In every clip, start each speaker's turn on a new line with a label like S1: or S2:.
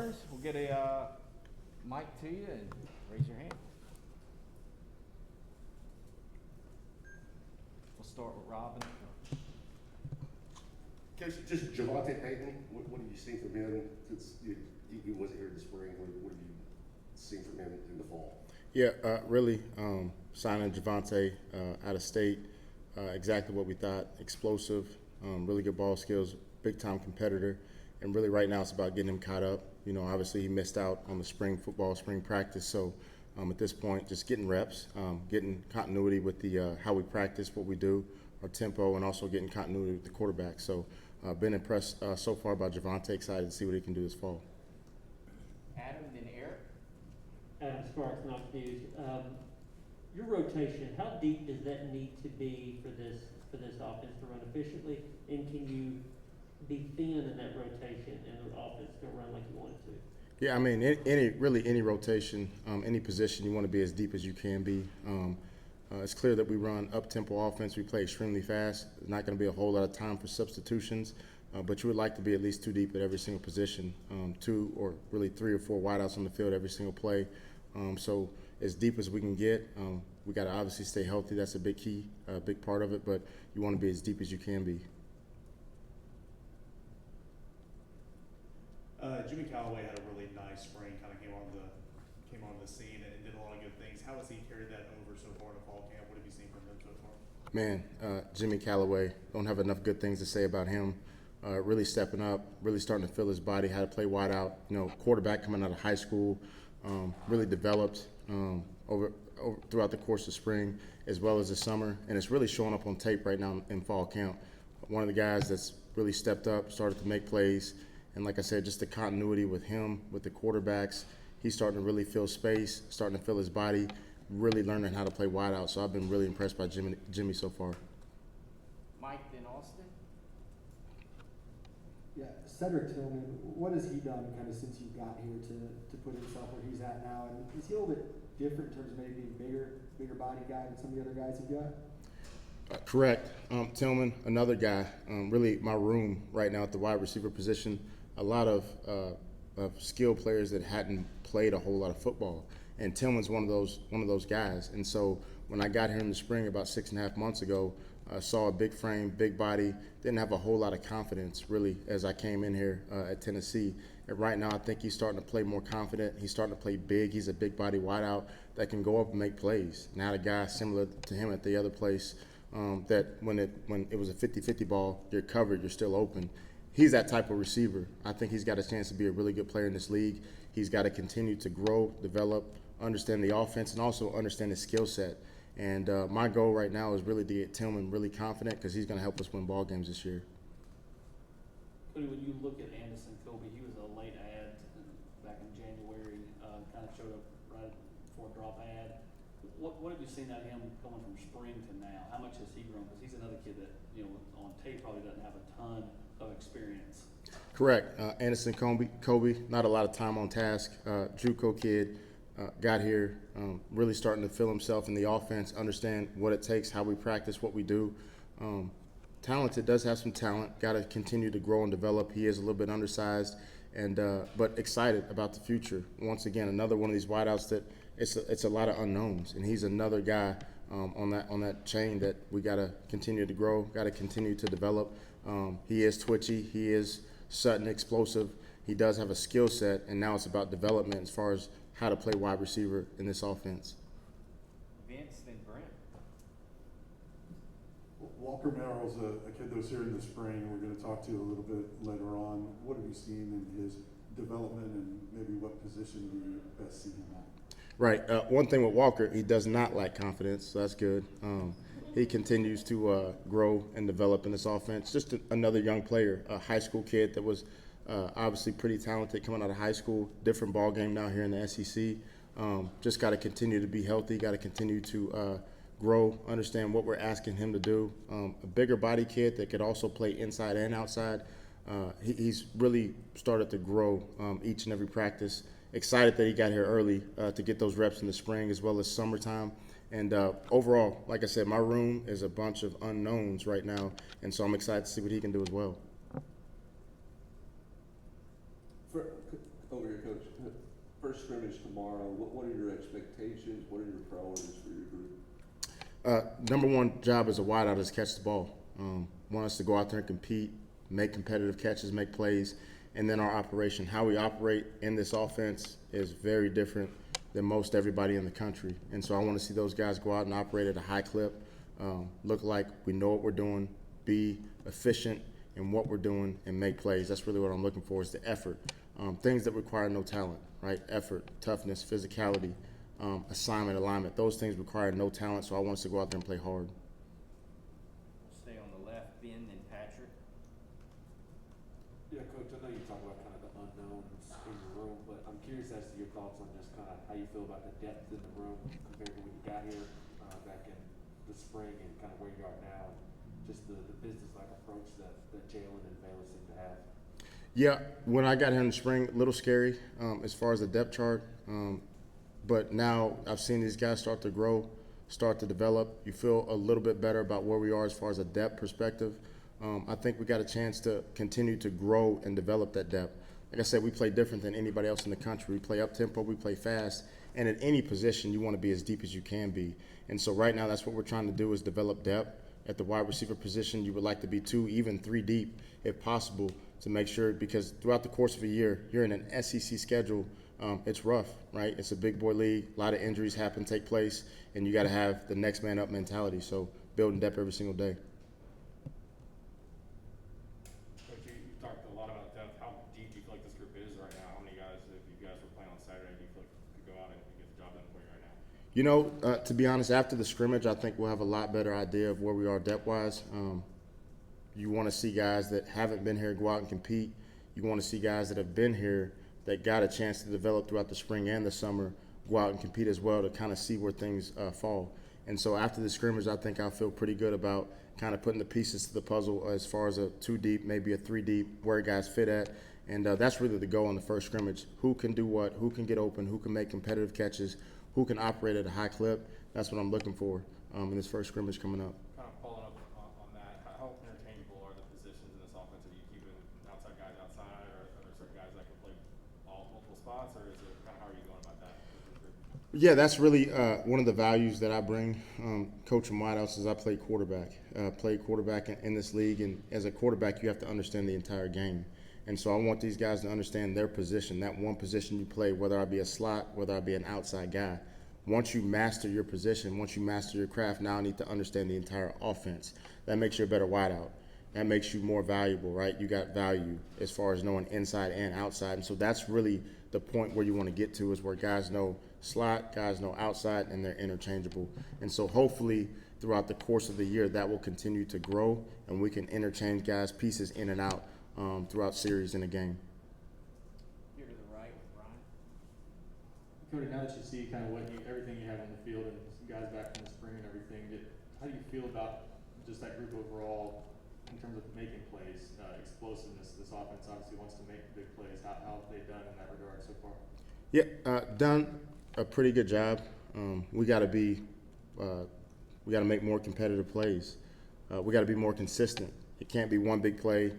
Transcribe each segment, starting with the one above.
S1: Burns. We'll get a mic to you and raise your hand. We'll start with Robin.
S2: Coach, just Javonte Payton, what have you seen from him since he wasn't here this spring? What have you seen from him in the fall?
S3: Yeah, really signing Javonte out of state, exactly what we thought. Explosive, really good ball skills, big time competitor, and really right now it's about getting him caught up. You know, obviously he missed out on the spring football, spring practice, so at this point just getting reps, getting continuity with the how we practice, what we do, our tempo, and also getting continuity with the quarterback. So been impressed so far by Javonte, excited to see what he can do this fall.
S1: Adam, then Eric.
S4: Adam Sparks, Knox News. Your rotation, how deep does that need to be for this offense to run efficiently? And can you be thin in that rotation and the offense can run like you want it to?
S3: Yeah, I mean, any rotation, any position, you want to be as deep as you can be. It's clear that we run up-tempo offense. We play extremely fast. There's not going to be a whole lot of time for substitutions, but you would like to be at least two deep at every single position, two or really three or four wideouts on the field every single play. So as deep as we can get, we got to obviously stay healthy. That's a big key, a big part of it, but you want to be as deep as you can be.
S5: Jimmy Calloway had a really nice spring, kind of came on the scene and did a lot of good things. How has he carried that over so far in the fall camp? What have you seen from him so far?
S3: Man, Jimmy Calloway, don't have enough good things to say about him. Really stepping up, really starting to feel his body, how to play wide out. You know, quarterback coming out of high school, really developed over throughout the course of spring as well as the summer, and it's really showing up on tape right now in fall camp. One of the guys that's really stepped up, started to make plays, and like I said, just the continuity with him, with the quarterbacks. He's starting to really feel space, starting to feel his body, really learning how to play wide out. So I've been really impressed by Jimmy so far.
S1: Mike, then Austin.
S6: Yeah, Cedric Tillman, what has he done kind of since you got here to put himself where he's at now? And is he a little bit different in terms of maybe being bigger body guy than some of the other guys you've got?
S3: Correct. Tillman, another guy, really my room right now at the wide receiver position. A lot of skill players that hadn't played a whole lot of football, and Tillman's one of those guys. And so when I got here in the spring about 6.5 months ago, I saw a big frame, big body, didn't have a whole lot of confidence really as I came in here at Tennessee. And right now I think he's starting to play more confident. He's starting to play big. He's a big body wideout that can go up and make plays. Not a guy similar to him at the other place that when it was a 50-50 ball, you're covered, you're still open. He's that type of receiver. I think he's got a chance to be a really good player in this league. He's got to continue to grow, develop, understand the offense, and also understand his skill set. And my goal right now is really to get Tillman really confident because he's going to help us win ball games this year.
S7: Kodi, when you look at Andersen Kope, he was a late ad back in January, kind of showed up right before a drop ad. What have you seen out of him going from spring to now? How much has he grown? Because he's another kid that, you know, on tape probably doesn't have a ton of experience.
S3: Correct. Andersen Kope, not a lot of time on task. JUCO kid, got here, really starting to feel himself in the offense, understand what it takes, how we practice, what we do. Talented, does have some talent, got to continue to grow and develop. He is a little bit undersized, and but excited about the future. Once again, another one of these wideouts that it's a lot of unknowns, and he's another guy on that chain that we got to continue to grow, got to continue to develop. He is twitchy, he is sudden, explosive. He does have a skill set, and now it's about development as far as how to play wide receiver in this offense.
S1: Vince, then Brent.
S8: Walker Merrill's a kid that was here in the spring. We're going to talk to you a little bit later on. What have you seen in his development, and maybe what position do you best see him at?
S3: Right. One thing with Walker, he does not lack confidence, so that's good. He continues to grow and develop in this offense. Just another young player, a high school kid that was obviously pretty talented coming out of high school. Different ball game now here in the SEC. Just got to continue to be healthy. Got to continue to grow, understand what we're asking him to do. A bigger body kid that could also play inside and outside. He's really started to grow each and every practice. Excited that he got here early to get those reps in the spring as well as summertime. And overall, like I said, my room is a bunch of unknowns right now, and so I'm excited to see what he can do as well.
S9: Over here, Coach. First scrimmage tomorrow, what are your expectations? What are your priorities for your group?
S3: Number one job as a wideout is catch the ball. Want us to go out there and compete, make competitive catches, make plays, and then our operation. How we operate in this offense is very different than most everybody in the country. And so I want to see those guys go out and operate at a high clip, look like we know what we're doing, be efficient in what we're doing, and make plays. That's really what I'm looking for, is the effort. Things that require no talent, right? Effort, toughness, physicality, assignment, alignment. Those things require no talent, so I want us to go out there and play hard.
S1: We'll stay on the left, Ben, and Patrick.
S10: Yeah, Coach, I know you talk about kind of the unknowns in the room, but I'm curious as to your thoughts on just kind of how you feel about the depth in the room compared to when you got here back in the spring and kind of where you are now, and just the business-like approach that Jalen and Baylor seem to have.
S3: Yeah, when I got here in the spring, a little scary as far as the depth chart. But now I've seen these guys start to grow, start to develop. You feel a little bit better about where we are as far as a depth perspective. I think we got a chance to continue to grow and develop that depth. Like I said, we play different than anybody else in the country. We play up-tempo, we play fast, and at any position you want to be as deep as you can be. And so right now that's what we're trying to do, is develop depth. At the wide receiver position, you would like to be 2, even 3 deep if possible, to make sure, because throughout the course of a year, you're in an SEC schedule. It's rough, right? It's a big boy league. A lot of injuries take place, and you got to have the next man up mentality. So building depth every single day.
S11: Coach, you talked a lot about depth. How deep do you feel like this group is right now? How many guys, if you guys were playing on Saturday, do you feel like could go out and get the job done for you right now?
S3: You know, to be honest, after the scrimmage, I think we'll have a lot better idea of where we are depth-wise. You want to see guys that haven't been here go out and compete. You want to see guys that have been here that got a chance to develop throughout the spring and the summer go out and compete as well, to kind of see where things fall. And so after the scrimmage, I think I feel pretty good about kind of putting the pieces to the puzzle as far as a 2 deep, maybe a 3 deep, where guys fit at. And that's really the goal in the first scrimmage. Who can do what? Who can get open? Who can make competitive catches? Who can operate at a high clip? That's what I'm looking for in this first scrimmage coming up.
S11: Kind of following up on that, how interchangeable are the positions in this offense? Are you keeping outside guys outside, or are there certain guys that can play multiple spots, or is it kind of, how are you going about that?
S3: Yeah, that's really one of the values that I bring coaching wideouts is I play quarterback. In this league, and as a quarterback, you have to understand the entire game. And so I want these guys to understand their position, that one position you play, whether I be a slot, whether I be an outside guy. Once you master your position, once you master your craft, now I need to understand the entire offense. That makes you a better wideout. That makes you more valuable, right? You got value as far as knowing inside and outside. And so that's really the point where you want to get to, is where guys know slot, guys know outside, and they're interchangeable. And so hopefully throughout the course of the year, that will continue to grow, and we can interchange guys' pieces in and out throughout series in a game.
S1: Here to the right with Brian.
S10: Cody, now that you see kind of everything you have on the field and some guys back from the spring and everything, how do you feel about just that group overall in terms of making plays, explosiveness? This offense obviously wants to make big plays. How have they done in that regard so far?
S3: Yeah, done a pretty good job. We got to make more competitive plays. We got to be more consistent. It can't be one big play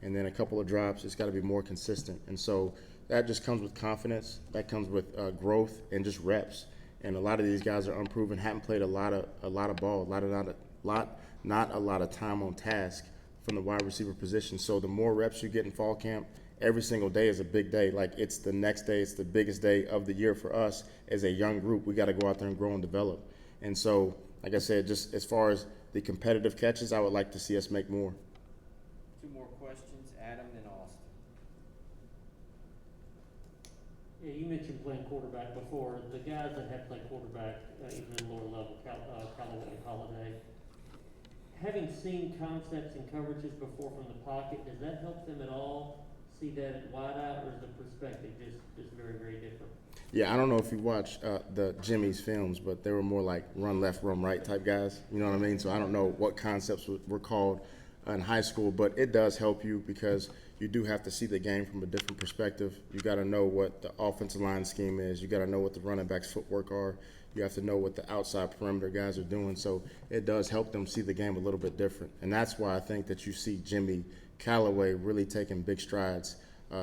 S3: and then a couple of drops. It's got to be more consistent. And so that just comes with confidence. That comes with growth and just reps. And a lot of these guys are unproven, haven't played a lot of ball, not a lot of time on task from the wide receiver position. So the more reps you get in fall camp, every single day is a big day. Like, it's the next day, it's the biggest day of the year for us as a young group. We got to go out there and grow and develop. And so, like I said, just as far as the competitive catches, I would like to see us make more.
S1: 2 more questions, Adam and Austin.
S4: Yeah, you mentioned playing quarterback before. The guys that have played quarterback, even at lower level, Calloway and Holiday, having seen concepts and coverages before from the pocket, does that help them at all see that at wideout, or is the perspective just very, very different?
S3: Yeah, I don't know if you watch the Jimmy's films, but they were more like run left, run right type guys. You know what I mean? So I don't know what concepts were called in high school, but it does help you because you do have to see the game from a different perspective. You got to know what the offensive line scheme is. You got to know what the running back's footwork are. You have to know what the outside perimeter guys are doing. So it does help them see the game a little bit different. And that's why I think that you see Jimmy, Calloway really taking big strides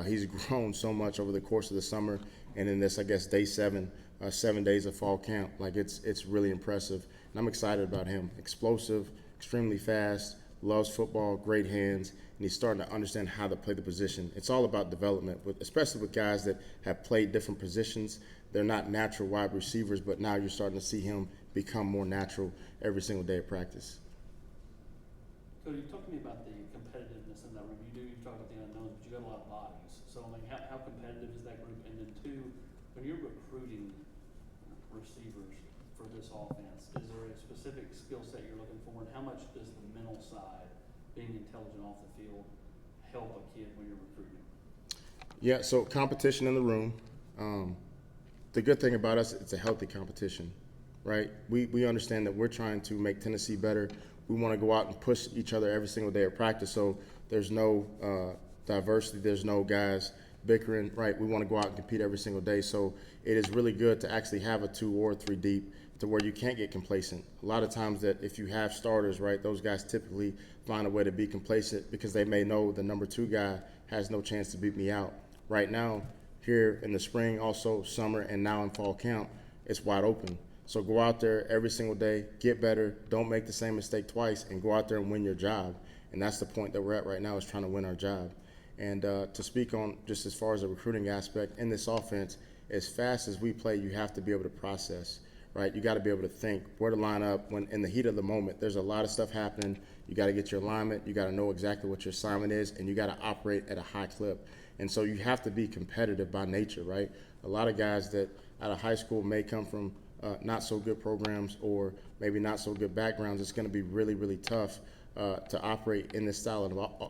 S3: He's grown so much over the course of the summer, and in this, I guess, day 7, 7 days of fall camp. Like, it's really impressive, and I'm excited about him. Explosive, extremely fast, loves football, great hands, and he's starting to understand how to play the position. It's all about development, especially with guys that have played different positions. They're not natural wide receivers, but now you're starting to see him become more natural every single day of practice.
S7: Cody, talk to me about the competitiveness in that room. You talk about the unknowns, but you got a lot of bodies. So, I mean, how competitive is that group? And then 2, when you're recruiting receivers for this offense, is there a specific skill set you're looking for? And how much does the mental side, being intelligent off the field, help a kid when you're recruiting?
S3: Yeah, so competition in the room. The good thing about us, it's a healthy competition, right? We understand that we're trying to make Tennessee better. We want to go out and push each other every single day of practice, so there's no diversity, there's no guys bickering, right? We want to go out and compete every single day, so it is really good to actually have a 2 or 3 deep to where you can't get complacent. A lot of times that if you have starters, right, those guys typically find a way to be complacent because they may know the number 2 guy has no chance to beat me out. Right now, here in the spring, also summer, and now in fall camp, it's wide open. So go out there every single day, get better, don't make the same mistake twice, and go out there and win your job. And that's the point that we're at right now, is trying to win our job. And to speak on just as far as the recruiting aspect, in this offense, as fast as we play, you have to be able to process, right? You got to be able to think where to line up when in the heat of the moment. There's a lot of stuff happening. You got to get your alignment. You got to know exactly what your assignment is, and you got to operate at a high clip. And so you have to be competitive by nature, right? A lot of guys that out of high school may come from not so good programs or maybe not so good backgrounds. It's going to be really, really tough to operate in this style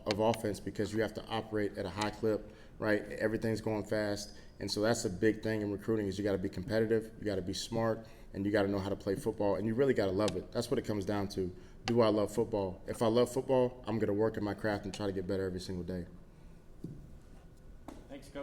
S3: of offense because you have to operate at a high clip, right? Everything's going fast. And so that's a big thing in recruiting, is you got to be competitive, you got to be smart, and you got to know how to play football, and you really got to love it. That's what it comes down to. Do I love football? If I love football, I'm going to work at my craft and try to get better every single day.